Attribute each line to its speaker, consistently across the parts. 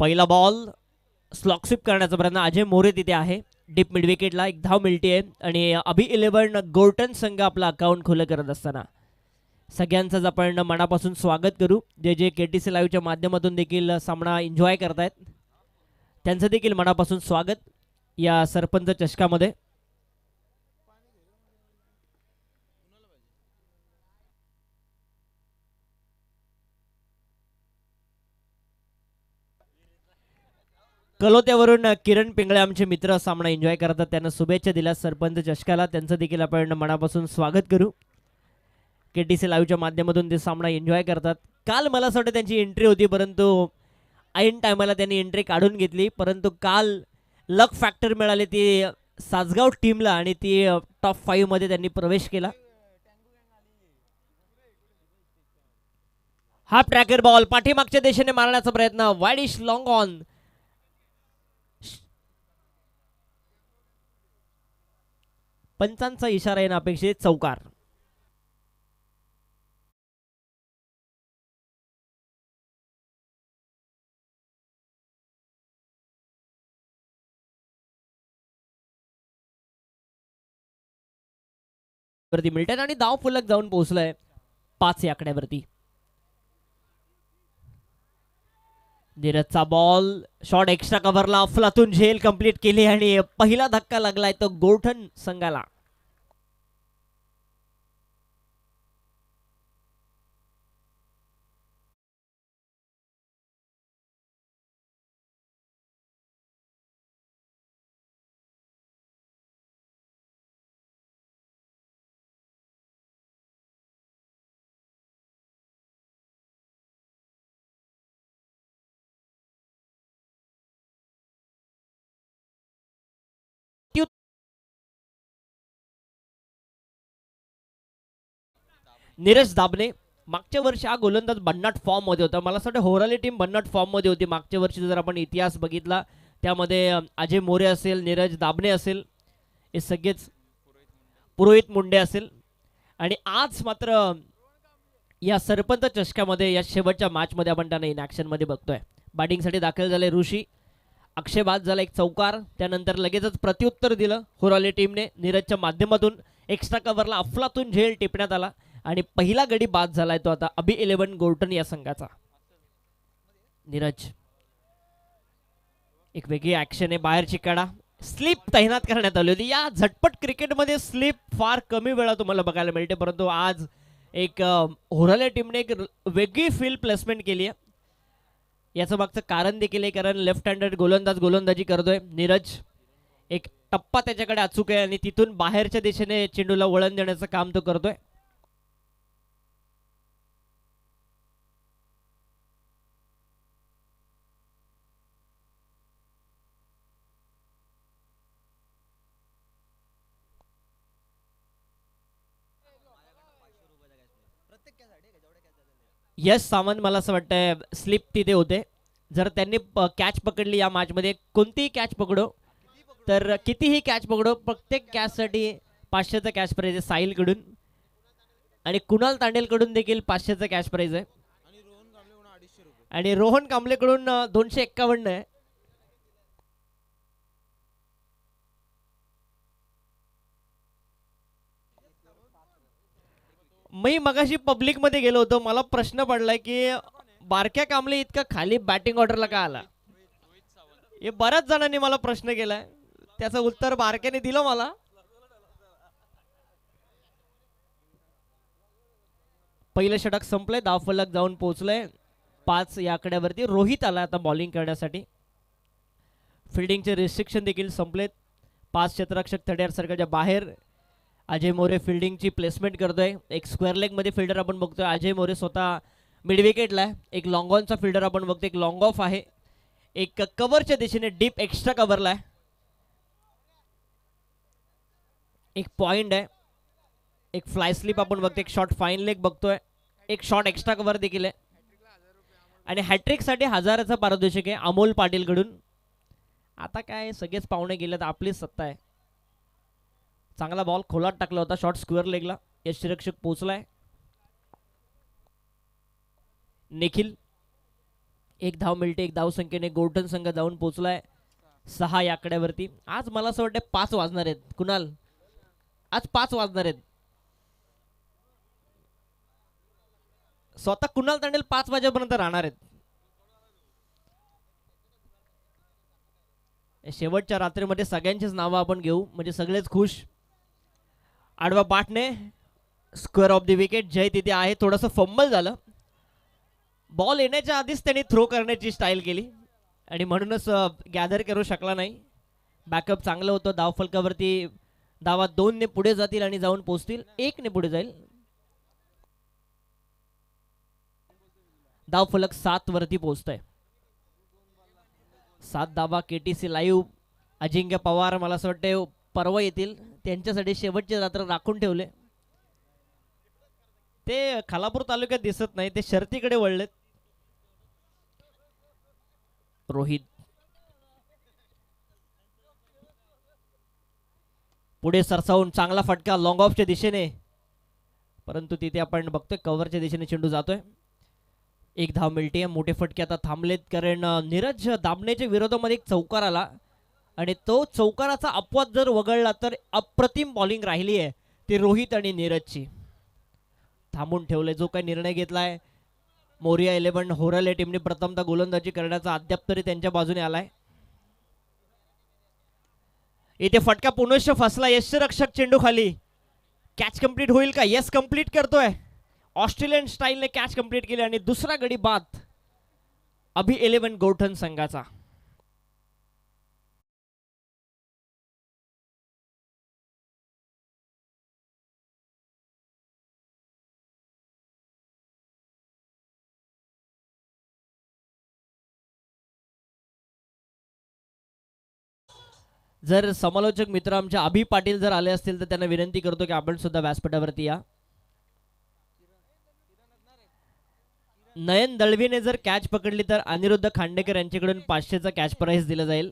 Speaker 1: पहिला ball slog sweep करण्याचा प्रयत्न अजय मोरे तिथे आहे. डीप मिड विकेटला एक धाव मिळते आणि अभि 11 गोर्टन संघ आपला अकाउंट खुलं करत असताना सगळ्यांचंच आपण मनापासून स्वागत करू. जे जे KTC लाईव्हच्या माध्यमातून देखील सामना एन्जॉय करतायत त्यांचं देखील मनापासून स्वागत या सरपंच चषकामध्ये. कलोत्यावरून किरण पिंगळे आमचे मित्र सामना एन्जॉय करतात, त्यांना शुभेच्छा दिल्या सरपंच चषकाला, त्यांचं देखील आपण मनापासून स्वागत करू. KTC लाईव्हच्या माध्यमातून ते सामना एन्जॉय करतात. काल मला असं वाटतं त्यांची एंट्री होती, परंतु ऐन टायमाला त्यांनी एंट्री काढून घेतली. परंतु काल लक फॅक्टर मिळाले ती सासगाव टीमला आणि ती टॉप 5 मध्ये त्यांनी प्रवेश केला. हा ट्रॅकर बॉल पाठीमागच्या दिशेने मारण्याचा प्रयत्न, वाईड इश लॉंग ऑन. पंचांचा इशारा येणं अपेक्षित, चौकार. वरती मिल्टन आणि धाव फलक जाऊन पोहोचलाय 5 या आकड्यावरती. नीरजचा बॉल शॉट एक्स्ट्रा कव्हरला, अफलातून झेल कंप्लीट केली आणि पहिला धक्का लागलाय तो गोर्टन संघाला. नीरज दाबणे मागच्या वर्षी हा गोलंदाज भन्नाट फॉर्म मध्ये होता. मला असं वाटतं होराली टीम भन्नाट फॉर्म मध्ये होती मागच्या वर्षी. जर आपण इतिहास बघितला त्यामध्ये अजय मोरे असेल, नीरज दाबणे असेल, हे सगळेच, पुरोहित मुंडे असेल. आणि आज मात्र या सरपंच चषकामध्ये या शेवटच्या मॅचमध्ये आपण त्यांना इन ॲक्शन मध्ये बघतोय. बॅटिंगसाठी दाखल झाले ऋषी, अक्षय बाद झाला एक चौकार, त्यानंतर लगेचच प्रत्युत्तर दिलं होराली टीमने. नीरजच्या माध्यमातून एक्स्ट्रा कव्हरला अफलातून झेल टिपण्यात आला आणि पहिला गडी बाद झालाय तो आता अभि 11 गोर्टन या संघाचा. नीरज एक वेगळी ऍक्शन आहे, बाहेरची कडा, स्लिप तैनात करण्यात आली होती. या झटपट क्रिकेटमध्ये स्लिप फार कमी वेळा तुम्हाला बघायला मिळते, परंतु आज एक होराले टीमने एक वेगळी फील्ड प्लेसमेंट केली आहे. याचं मागचं कारण देखील आहे, कारण लेफ्ट हँडेड गोलंदाज गोलंदाजी करतोय. नीरज एक टप्पा त्याच्याकडे अचूक आहे आणि तिथून बाहेरच्या दिशेने चेंडूला वळण देण्याचं काम तो करतोय. यश सावंत मला असं वाटतंय स्लिप तिथे होते. जर त्यांनी कॅच पकडली या मॅचमध्ये, कोणतीही कॅच पकडो तर कितीही कॅच पकडो, प्रत्येक कॅचसाठी 500चा कॅच प्राईज आहे साहिलकडून आणि कुणाल तांडेलकडून देखील 500चा कॅच प्राईज आहे आणि रोहन कांबलेकडून 251 आहे. मी मगाशी पब्लिक मध्ये गेलो होतो, मला प्रश्न पडलाय की बारक्या कांबळे इतका खाली बॅटिंग ऑर्डरला का आला. हे बऱ्याच जणांनी मला प्रश्न केलाय, त्याचं उत्तर बारक्याने दिलं मला. पहिलं षटक संपलंय, धाव फलक जाऊन पोहोचलंय 5 या आकड्यावरती. रोहित आला आता बॉलिंग करण्यासाठी. फिल्डिंगचे रिस्ट्रिक्शन देखील संपलेत. 5 क्षेत्ररक्षक 30 सर्कलच्या बाहेर. अजय मोरे फिल्डिंगची प्लेसमेंट करतोय. एक स्क्वेअर लेग मध्ये फिल्डर आपण बघतोय. अजय मोरे स्वतः मिड विकेटला आहे. एक लॉंग ऑनचा फिल्डर आपण बघतोय, एक लॉंग ऑफ आहे. एक कव्हरच्या दिशेने डीप एक्स्ट्रा कव्हरला आहे. एक पॉइंट आहे, एक फ्लाय स्लिप आपण बघतोय, एक शॉर्ट फाईन लेग बघतोय, एक शॉर्ट एक्स्ट्रा कव्हर देखील आहे आणि हॅट्रिक साठी 1000चा पारितोषिक आहे अमोल पाटील कडून. आता काय सगळेच पाहुणे गेले तर आपलीच सत्ता आहे. चांगला बॉल खोलात टाकला होता, शॉर्ट स्क्वेअर लेगला, यष्टिरक्षक पोहोचलाय. निखिल एक धाव मिळते, एक धाव संख्येने गोल्डन संघ जाऊन पोहोचलाय 6 या आकड्यावरती. आज मला असं वाटतं 5 वाजणार आहेत कुणाल, आज 5 वाजणार आहेत. स्वतः कुणाल तांडेल 5 वाजेपर्यंत राहणार आहेत. शेवटच्या रात्रीमध्ये सगळ्यांचीच नावं आपण घेऊ म्हणजे सगळेच खुश. आडवा पाठने स्क्वेअर ऑफ द विकेट. जय तिथे आहे. थोडंसं फंबल झालं, बॉल येण्याच्या आधीच त्यांनी थ्रो करण्याची स्टाईल केली आणि म्हणूनच गॅदर करू शकला नाही. बॅकअप चांगलं होतं. धाव फलकावरती धावा 2 ने पुढे जातील आणि जाऊन पोहोचतील. 1 ने पुढे जाईल. धाव फलक 7 वरती पोहोचतोय. 7 धावा. KTC live. अजिंक्य पवार मला असं वाटतं परवा येतील, त्यांच्यासाठी शेवटचे रात्र राखून ठेवले. ते खालापूर तालुक्यात दिसत नाही, ते शर्तीकडे वळलेत. रोहित पुढे सरसावून चांगला फटका लॉंग ऑफच्या दिशेने, परंतु तिथे आपण बघतोय कव्हरच्या दिशेने चेंडू जातोय. एक धाव मिळते. मोठे फटके आता थांबलेत कारण नीरज दाबणेच्या विरोधामध्ये एक चौकार आला आणि तो चौकाराचा अपवाद जर वगळला तर अप्रतिम बॉलिंग राहिली आहे ती रोहित आणि नीरजची. थांबून ठेवले. जो काही निर्णय घेतलाय मोरिया 11 होरल या टीमने प्रथमतः गोलंदाजी करण्याचा अद्याप तरी त्यांच्या बाजूने आलाय. इथे फटका पुनश्च फसला. यष्टीरक्षक चेंडू खाली. कॅच कंप्लीट होईल का? येस, कंप्लीट करतोय. ऑस्ट्रेलियन स्टाईलने कॅच कंप्लीट केली आणि दुसरा गडी बाद अभि 11 गोठन संघाचा. जर समालोचक मित्र आमच्या अभि पाटील जर आले असतील तर त्यांना विनंती करतो की आपण सुद्धा व्यासपीठावरती या. नयन दळवीने जर कॅच पकडली तर अनिरुद्ध खांडेकर यांच्याकडून 500चा कॅच प्राइज दिला जाईल.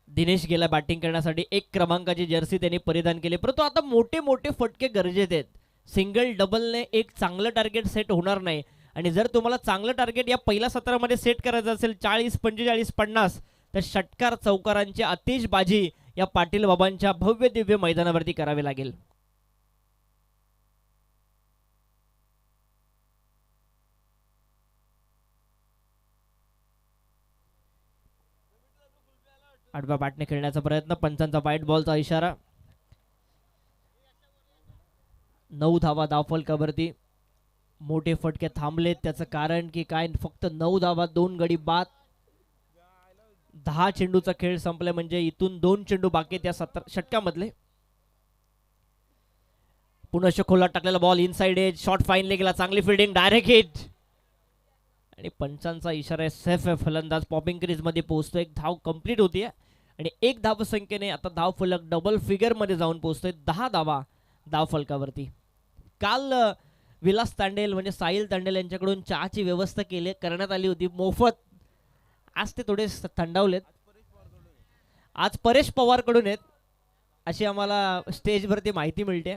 Speaker 1: दिनेश गेला बॅटिंग करण्यासाठी. 1 क्रमांकाची जर्सी त्यांनी परिधान केली, परंतु आता मोठे मोठे फटके गरजेचे आहेत. सिंगल डबलने एक चांगलं टार्गेट सेट होणार नाही आणि जर तुम्हाला चांगलं टार्गेट या पहिल्या सत्रामध्ये सेट करायचं असेल 40, 45, 50 तर षटकार चौकारांची आतिषबाजी या पाटील बाबांच्या भव्य दिव्य मैदानावरती करावी लागेल. आडव्या बॅटने खेळण्याचा प्रयत्न. पंचांचा वाईट बॉलचा इशारा. 9 धावा धावफलकावरती. मोठे फटके थांबलेत. त्याचं कारण की काय? फक्त 9 धावा, 2 गडी बाद. 10 चेंडूचा खेळ संपला म्हणजे इथून 2 चेंडू बाकी त्या षटकामधले. पुनश्च खोलात टाकलेला ball inside edge. Shot finally गेला. चांगली फिल्डिंग. डायरेक्ट हिट आणि पंचांचा इशारा आहे. सेफ आहे. फलंदाज पॉपिंग क्रीज मध्ये पोहोचतो. 1 धाव कंप्लीट होतीये आणि 1 धाव संख्येने आता धाव फलक डबल फिगर मध्ये जाऊन पोहोचतोय. 10 धावा धाव फलकावरती. काल विलास तांडेल म्हणजे साहिल तांडेल यांच्याकडून चहाची व्यवस्था करण्यात आली होती मोफत. आज ते थोडे थंडावलेत. आज परेश पवार कडून आहेत अशी आम्हाला स्टेजवरती माहिती मिळते.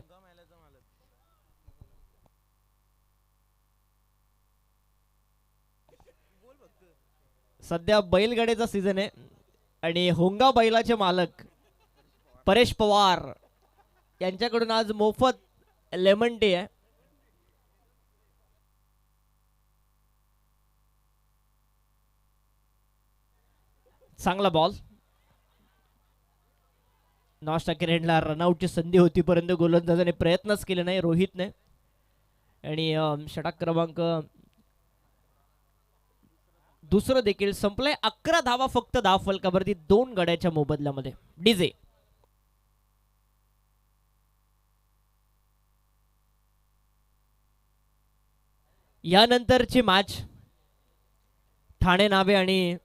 Speaker 1: सध्या बैलगाड्याचा सीझन आहे आणि होंगा बैलाचे मालक परेश पवार यांच्याकडून आज मोफत लेमन टी आहे. चांगला बॉल. नॉस्टा किरणला रनआउटची संधी होती परंतु गोलंदाजाने प्रयत्नच केले नाही रोहितने. आणि षटक क्रमांक दुसरं देखील संपलंय. 11 धावा फक्त धाव फलकावरती 2 गड्याच्या मोबदल्यामध्ये. डीजे यानंतरची मॅच ठाणे नावे आणि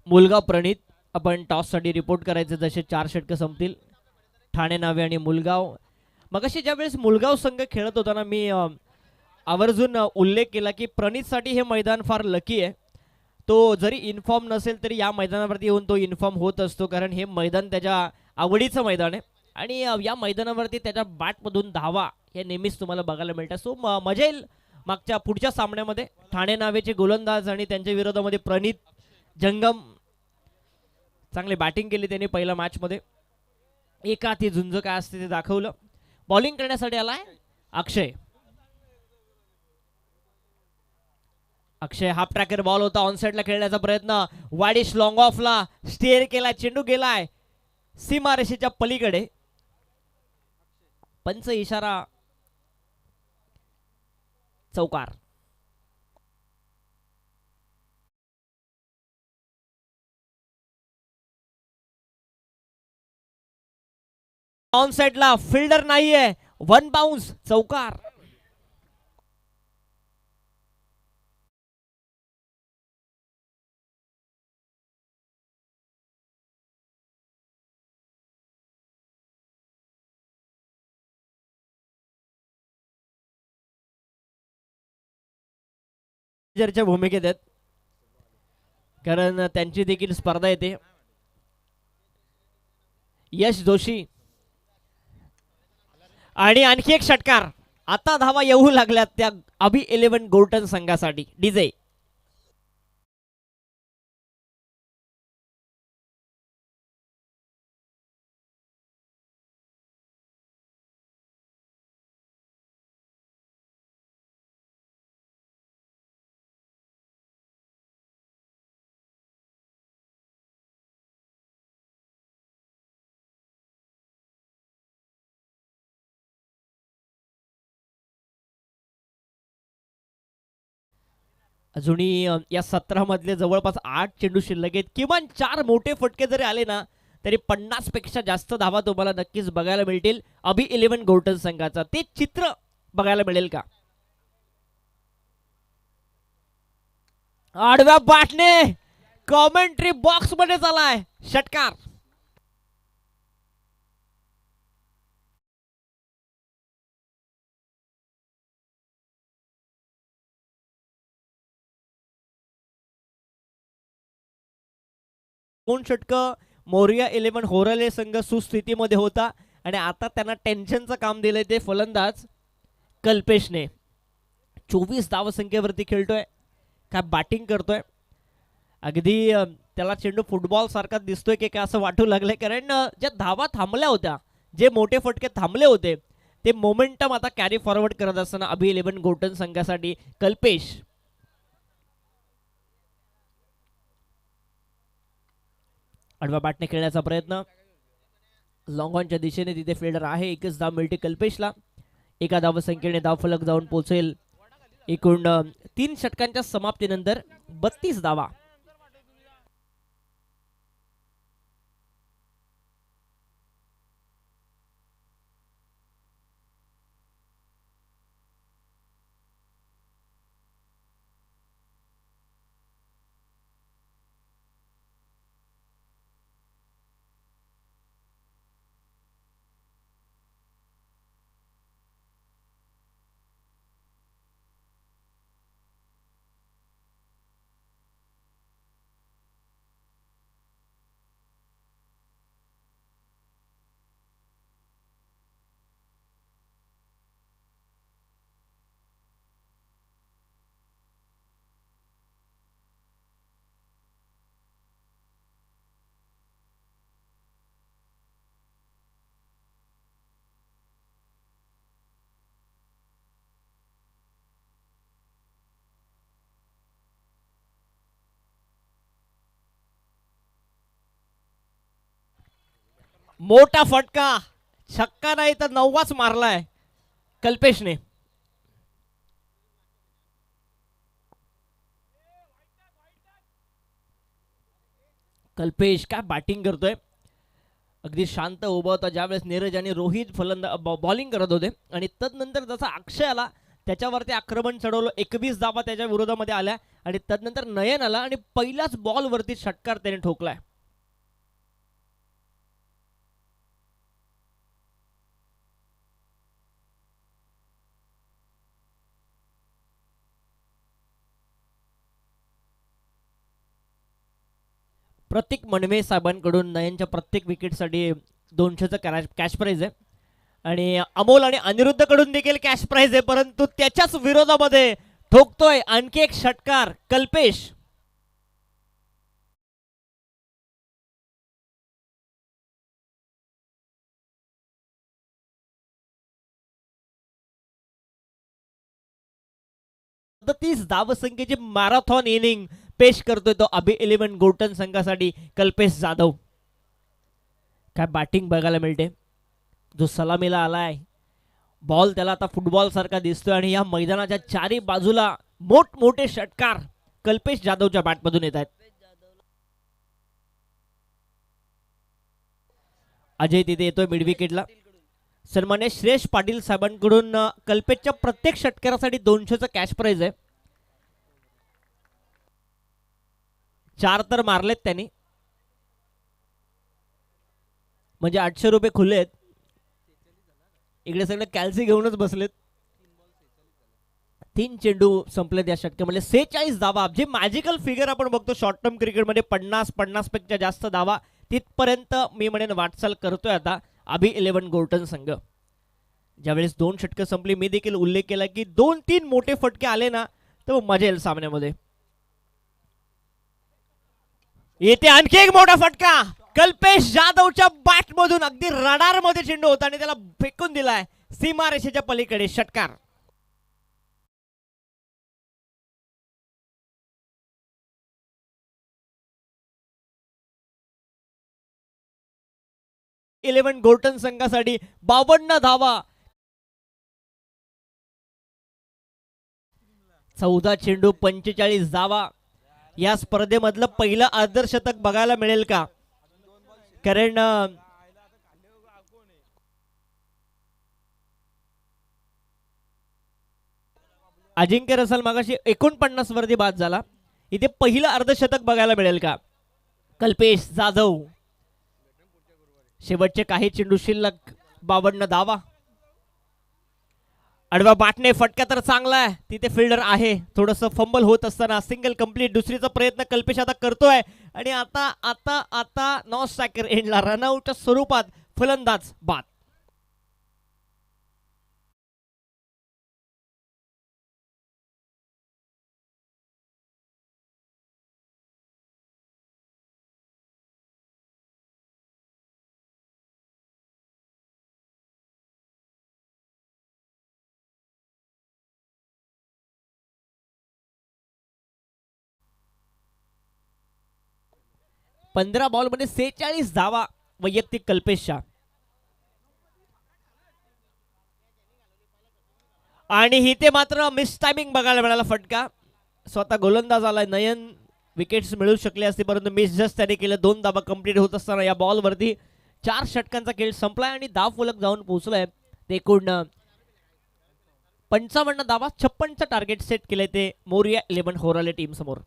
Speaker 1: मुलगाव प्रणित. आपण टॉस साठी रिपोर्ट करायचे जसे 4 षटक संपतील. ठाणे नावे आणि मुलगाव. मगाशी ज्यावेळेस मुलगाव संघ खेळत होता ना मी आवर्जून उल्लेख केला की प्रणितसाठी हे मैदान फार लकी आहे. तो जरी इन्फॉर्म नसेल तरी या मैदानावरती येऊन तो इन्फॉर्म होत असतो कारण हे मैदान त्याच्या आवडीचं मैदान आहे. आणि या मैदानावरती त्याच्या बॅटमधून धावा हे नेहमीच तुम्हाला बघायला मिळतात. सो मजा येईल मागच्या पुढच्या सामन्यामध्ये. ठाणे नावेचे गोलंदाज आणि त्यांच्या विरोधामध्ये प्रणित जंगम, चांगली बॅटिंग केली त्यांनी पहिल्या मॅचमध्ये. एका ती झुंज काय असते ते दाखवलं. बॉलिंग करण्यासाठी आलाय अक्षय. अक्षय हाफ ट्रॅकर बॉल होता, ऑन साइडला खेळण्याचा प्रयत्न, वाडिश लॉंग ऑफला स्टेअर केला, चेंडू गेलाय सीमारेषेच्या पलीकडे. पंच इशारा, चौकार. ऑन साइडला फिल्डर नाहीये, वन बाउन्स, चौकार. च्या भूमिकेत आहेत, कारण त्यांची देखील स्पर्धा येते. यश जोशी आणि आणखी एक षटकार. आता धावा येऊ लागल्यात त्या अभि 11 गोल्टन संघासाठी. डीजे अजूनही या 17 मधले जवळपास 8 चेंडू शिल्लक आहेत. किमान 4 मोठे फटके जरी आले ना तरी 50 पेक्षा जास्त धावा तुम्हाला नक्कीच बघायला मिळतील अभि 11 गोल्टन संघाचा. ते चित्र बघायला मिळेल का? आडव्या बॅटने कॉमेंट्री बॉक्स मध्ये चालाय षटकार. दोन षटकं मोरिया 11 होराले संघ सुस्थितीमध्ये होता आणि आता त्यांना टेन्शनचं काम दिलंय ते फलंदाज कल्पेशने. 24 धावसंख्येवरती खेळतोय, काय बॅटिंग करतोय. अगदी त्याला चेंडू फुटबॉल सारखा दिसतोय की काय असं वाटू लागलंय, कारण ज्या धावा थांबल्या होत्या, जे मोठे फटके थांबले होते, ते मोमेंटम आता कॅरी फॉरवर्ड करत असताना अभि 11 गोल्टन संघासाठी कल्पेश. आडवा बॅटने खेळण्याचा प्रयत्न, लॉंग ऑनच्या दिशेने तिथे फिल्डर आहे. एकच धाव मिळते कल्पेशला. एका धावसंख्येने धावफलक जाऊन पोहोचेल. एकूण 3 षटकांच्या समाप्तीनंतर 32 धावा. मोठा फटका, छक्का नाही तर 9वाच मारलाय कल्पेशने. कल्पेश काय बॅटिंग करतोय, अगदी शांत उभा होता ज्यावेळेस नीरज आणि रोहित बॉलिंग करत होते, आणि तदनंतर जसा अक्षय आला त्याच्यावरती आक्रमण चढवलं. 21 धावा त्याच्या विरोधामध्ये आल्या आणि तदनंतर नयन आला आणि पहिल्याच बॉलवरती षटकार त्याने ठोकलाय. प्रत्येक मनवे साहेबांकडून नयनच्या प्रत्येक विकेटसाठी 200चं कॅश प्राइज आहे आणि अमोल आणि अनिरुद्ध कडून देखील कॅश प्राइज आहे, परंतु त्याच्याच विरोधामध्ये ठोकतोय आणखी एक षटकार कल्पेश. धावसंख्येची मॅरेथॉन इनिंग पेश करतोय तो अभि 11 गोल्टन संघासाठी कल्पेश जाधव. काय बॅटिंग बघायला मिळते. जो सलामीला आलाय बॉल त्याला आता फुटबॉल सारखा दिसतोय आणि या मैदानाच्या चारी बाजूला मोठमोठे षटकार कल्पेश जाधवच्या बॅटमधून येत आहेत. अजय तिथे येतोय मिड विकेटला. सन्मान्य श्रेष पाटील साहेबांकडून कल्पेशच्या प्रत्येक षटकारासाठी 200चं कॅश प्राइज आहे. 4 तर मारलेत त्यांनी, म्हणजे 800 रुपये खुले आहेत. इकडे सगळे कॅल्सी घेऊनच बसलेत. 3 चेंडू संपलेत या षटकामध्ये. 46 धावा, जे मॅजिकल फिगर आपण बघतो शॉर्ट टर्म क्रिकेटमध्ये, 50 पेक्षा जास्त धावा तिथपर्यंत मी म्हणेन वाटचाल करतोय आता अभि 11 गोल्टन संघ. ज्यावेळेस 2 षटकं संपली मी देखील उल्लेख केला की 2-3 मोठे फटके आले ना तर मजा येईल सामन्यामध्ये. येते आणखी एक मोठा फटका कल्पेश जाधवच्या बॅट मधून. अगदी रडार मध्ये चेंडू होता आणि त्याला फेकून दिलाय सीमारेषेच्या पलीकडे. षटकार. इलेव्हन गोल्टन संघासाठी 52 धावा. 14 चेंडू 45 धावा. या स्पर्धेमधलं पहिलं अर्धशतक बघायला मिळेल का? कारण अजिंक्य रसल मागाशी 49 वरती बाद झाला. इथे पहिलं अर्धशतक बघायला मिळेल का? कल्पेश जाधव. शेवटचे काही चेंडू शिल्लक. 52 धावा. आडवा बॅटने फटका तर चांगला आहे, तिथे फिल्डर आहे. थोडंसं फंबल होत असताना सिंगल कंप्लीट. दुसरीचा प्रयत्न कल्पेश आता करतोय आणि आता आता आता नॉन स्ट्रायकर एंडला रनआउटच्या स्वरूपात फलंदाज बाद. पंधरा बॉल मध्ये 46 धावा वैयक्तिक कल्पेशच्या. आणि इथे मात्र मिस टायमिंग बघायला मिळाला फटका. स्वतः गोलंदाज आलाय नयन. विकेट्स मिळू शकले असते परंतु मिस जस्ट त्याने केलं. 2 धावा कंप्लीट होत असताना या बॉल वरती 4 षटकांचा खेळ संपलाय आणि धाव फलक जाऊन पोहोचलाय. ते एकूण 55 धावा 56चं टार्गेट सेट केलंय ते मोरिया 11 होराले टीम समोर.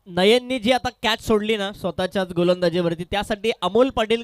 Speaker 1: नयननी जी आता कॅच सोडली ना स्वतःच्याच गोलंदाजीवरती, त्यासाठी अमोल पाटील